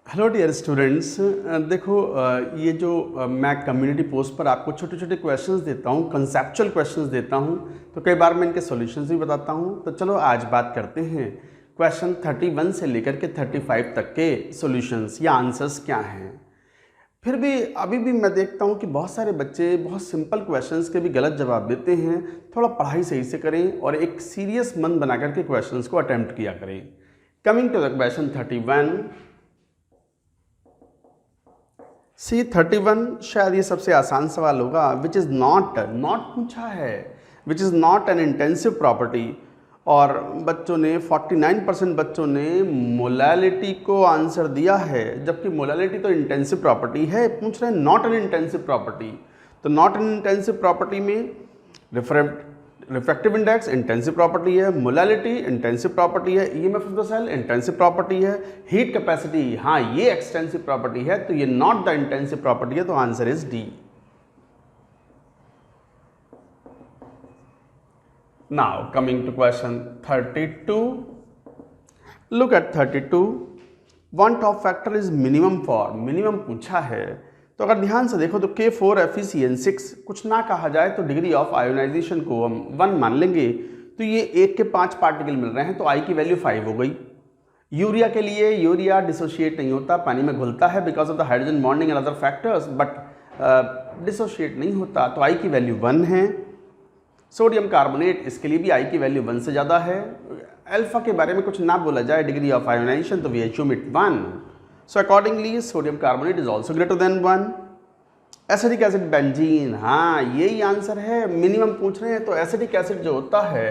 Hello dear students. देखो, ये जो मैं कम्युनिटी पोस्ट पर आपको छोटे छोटे क्वेश्चंस देता हूँ, कंसेप्चुअल क्वेश्चंस देता हूँ, तो कई बार मैं इनके सॉल्यूशंस भी बताता हूँ। तो चलो आज बात करते हैं क्वेश्चन 31 से लेकर के 35 तक के सॉल्यूशंस या आंसर्स क्या हैं। फिर भी अभी भी मैं देखता हूँ कि बहुत सारे बच्चे बहुत सिंपल क्वेश्चंस के भी गलत जवाब देते हैं। थोड़ा पढ़ाई सही से करें और एक सीरियस मन बना करके क्वेश्चंस को अटेम्प्ट किया करें। Coming to the question 31, C31 शायद ये सबसे आसान सवाल होगा। विच इज़ नॉट पूछा है, विच is not an intensive property, और बच्चों ने 49% बच्चों ने मोलैलिटी को आंसर दिया है, जबकि मोलैलिटी तो इंटेंसिव प्रॉपर्टी है। पूछ रहे हैं नॉट एन इंटेंसिव प्रॉपर्टी, तो नॉट एन इंटेंसिव प्रॉपर्टी में रिफ्रैक्टिव इंडेक्स इंटेंसिव प्रॉपर्टी है, मोलैलिटी इंटेंसिव प्रॉपर्टी है, EMF of the cell intensive property है, हीट कैपेसिटी हाँ ये एक्सटेंसिव प्रॉपर्टी है, तो ये नॉट द इंटेंसिव प्रॉपर्टी है, तो answer is D. Now coming to question 32, look at 32। Van't Hoff factor is minimum for, minimum पूछा है, तो अगर ध्यान से देखो तो K4 FeCN6 कुछ ना कहा जाए तो डिग्री ऑफ आयोनाइजेशन को हम 1 मान लेंगे, तो ये 1 के 5 पार्टिकल मिल रहे हैं, तो I की वैल्यू 5 हो गई। यूरिया के लिए यूरिया डिसोशिएट नहीं होता, पानी में घुलता है because of the hydrogen bonding and other factors, but dissociate नहीं होता, तो I की वैल्यू 1 है। सोडियम कार्बोनेट, इसके लिए भी I की वैल्यू 1 से ज़्यादा है। अल्फा के बारे में कुछ ना बोला जाए, डिग्री ऑफ आयोनाइजेशन, तो we assume it 1। So accordingly sodium carbonate is also greater than 1. Acidic acid benzene, हाँ यही आंसर है। मिनिमम पूछ रहे हैं तो एसिडिक एसिड जो होता है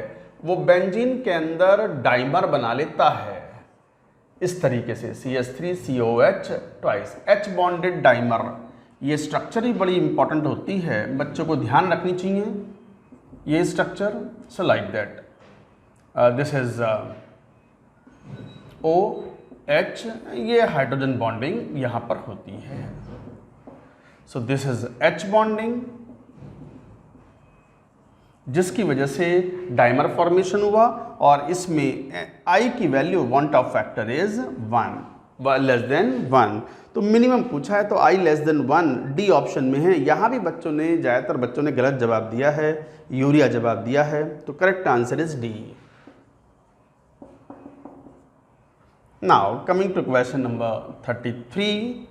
वो बेंजीन के अंदर डाइमर बना लेता है इस तरीके से, CH3COH twice, H bonded dimer. ये स्ट्रक्चर ही बड़ी इंपॉर्टेंट होती है, बच्चों को ध्यान रखनी चाहिए ये structure. So like that this is OH, ये हाइड्रोजन बॉन्डिंग यहाँ पर होती है। So this is H bonding, जिसकी वजह से डाइमर फॉर्मेशन हुआ, और इसमें I की value one Hoff factor is 1 less than 1, तो मिनिमम पूछा है तो I less than 1 D option में है। यहाँ भी बच्चों ने, ज़्यादातर बच्चों ने गलत जवाब दिया है, यूरिया जवाब दिया है, तो correct answer is D. Now coming to question number 33,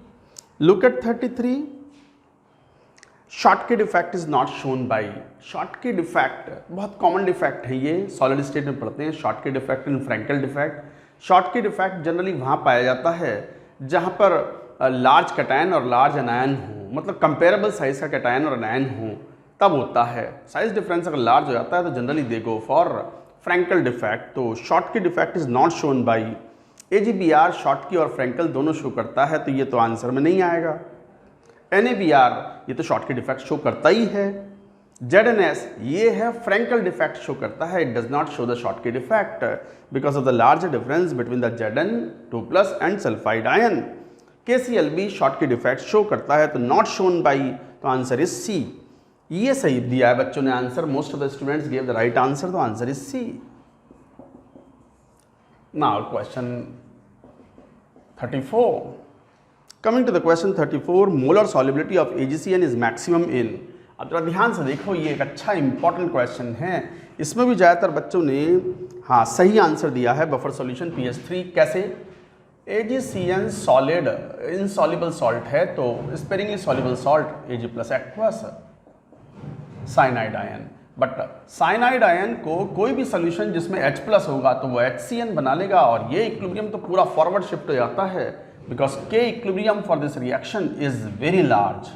look at 33. Schottky defect is not shown by, Schottky defect बहुत कॉमन डिफेक्ट है, ये सॉलिड स्टेट में पढ़ते हैं। Schottky defect and Frankel defect, Schottky defect generally वहाँ पाया जाता है जहाँ पर लार्ज कैटायन और लार्ज एनायन हो, मतलब कंपेरेबल साइज का कैटायन और एनायन हो, तब होता है। साइज डिफरेंस अगर लार्ज हो जाता है तो generally they go for Frankel defect। तो Schottky defect is not shown by, AGBR Schottky और फ्रैंकल दोनों शो करता है, तो ये तो आंसर में नहीं आएगा। NABR ये तो Schottky डिफेक्ट शो करता ही है। ZNS ये है फ्रैंकल डिफेक्ट शो करता है, it does not show the Schottky defect because of the larger difference between the Zn2+ and sulphide ion. KClB Schottky defect show करता है, तो नॉट शोन बाई, तो आंसर इज C। ये सही दिया है बच्चों ने answer, most of the students give the right answer, तो answer is C। Now question 34. Coming to the question 34, molar solubility of AgCN is maximum in। अब जरा ध्यान से देखो, ये एक अच्छा इंपॉर्टेंट क्वेश्चन है। इसमें भी ज़्यादातर बच्चों ने हाँ सही आंसर दिया है, बफर सॉल्यूशन pH3। कैसे? AgCN सॉलिड इनसॉल्युबल सॉल्ट है, तो sparingly soluble salt Ag+ aqueous cyanide ion, but cyanide ion को कोई भी सोल्यूशन जिसमें H+ होगा तो वो HCN बना लेगा, और ये इक्विलिब्रियम तो पूरा फॉरवर्ड शिफ्ट हो जाता है because K equilibrium for this reaction is very large.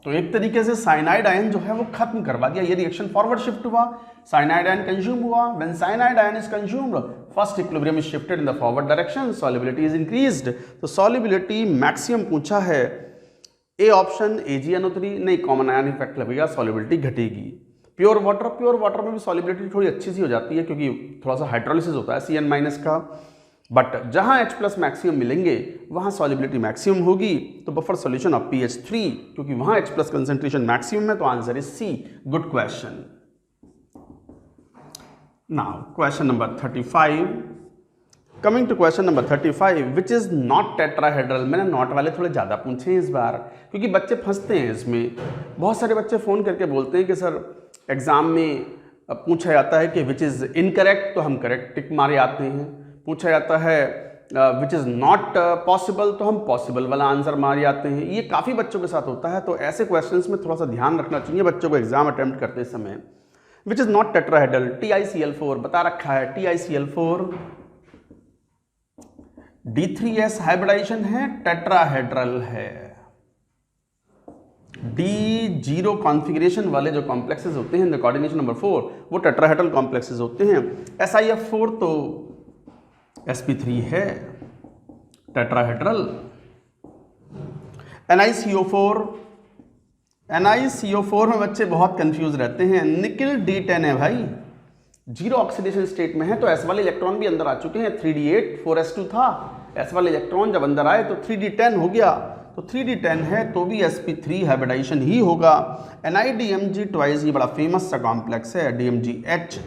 तो एक तरीके से साइनाइड आयन जो है वो खत्म करवा दिया, ये रिएक्शन फॉरवर्ड शिफ्ट हुआ, साइनाइड आयन कंज्यूम हुआ। When cyanide ion is consumed, first equilibrium is shifted in the forward direction, solubility is increased. तो सॉल्युबिलिटी मैक्सिमम पूछा है, ए ऑप्शन AgNO3 नहीं, कॉमन आयन इफेक्ट लगेगा, सॉल्युबिलिटी घटेगी। Pure water में भी सॉल्युबिलिटी थोड़ी अच्छी सी हो जाती है क्योंकि थोड़ा सा हाइड्रोलिसिस होता है CN- का, बट जहां H+ मैक्सिमम मिलेंगे वहां सॉल्युबिलिटी मैक्सिमम होगी, तो बफर सॉल्यूशन ऑफ pH3, क्योंकि वहां H+ कंसेंट्रेशन मैक्सिमम है, तो answer is C। Good question. Now question number 35, coming to question number 35, which is not tetrahedral. मैंने नॉट वाले थोड़े ज़्यादा पूछे हैं इस बार, क्योंकि बच्चे फंसते हैं इसमें। बहुत सारे बच्चे फ़ोन करके बोलते हैं कि सर एग्ज़ाम में पूछा जाता है कि विच इज़ इनकरेक्ट, तो हम करेक्ट टिक मारे आते हैं। पूछा जाता है विच इज़ नॉट पॉसिबल, तो हम पॉसिबल वाला आंसर मारे आते हैं। ये काफ़ी बच्चों के साथ होता है, तो ऐसे क्वेश्चंस में थोड़ा सा ध्यान रखना चाहिए बच्चों को एग्जाम अटेम्प्ट करते समय। विच इज़ नॉट टेट्राहेड्रल, TiCl4 बता रखा है, TiCl4 D3S हाइब्रिडाइजेशन है, टेट्राहेड्रल है। D0 कॉन्फ़िगरेशन वाले जो कॉम्प्लेक्सेस होते हैं, कोऑर्डिनेशन नंबर 4, वो टेट्राहेड्रल कॉम्प्लेक्सेस होते हैं। SiF4 तो sp3 है, टेट्राहेड्रल। NiCO4 में बच्चे बहुत कंफ्यूज रहते हैं। निकिल D10 है भाई, जीरो ऑक्सीडेशन स्टेट में है, तो S वाले इलेक्ट्रॉन भी अंदर आ चुके हैं। 3d8 4s2 था, S वाले इलेक्ट्रॉन जब अंदर आए तो 3d10 हो गया, तो 3d10 है तो भी sp3 हाइब्रिडाइजेशन ही होगा। NiDMG ट्वाइस, ये बड़ा फेमस सा कॉम्प्लेक्स है, DMGH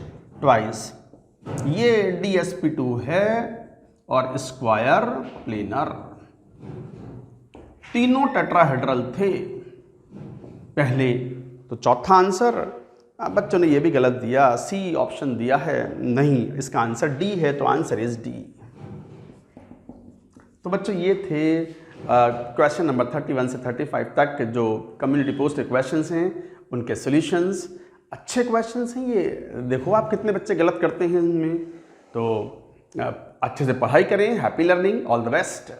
ट्वाइस, ये DsP2 है और स्क्वायर प्लेनर। तीनों टेट्राहेड्रल थे पहले। तो चौथा आंसर बच्चों ने ये भी गलत दिया, सी ऑप्शन दिया है, नहीं, इसका आंसर डी है, तो आंसर इज डी। तो बच्चों ये थे क्वेश्चन नंबर 31 से 35 तक जो कम्युनिटी पोस्ट के क्वेश्चंस हैं, उनके सॉल्यूशंस। अच्छे क्वेश्चंस हैं ये, देखो आप कितने बच्चे गलत करते हैं इनमें। तो अच्छे से पढ़ाई करें। Happy learning, all the best.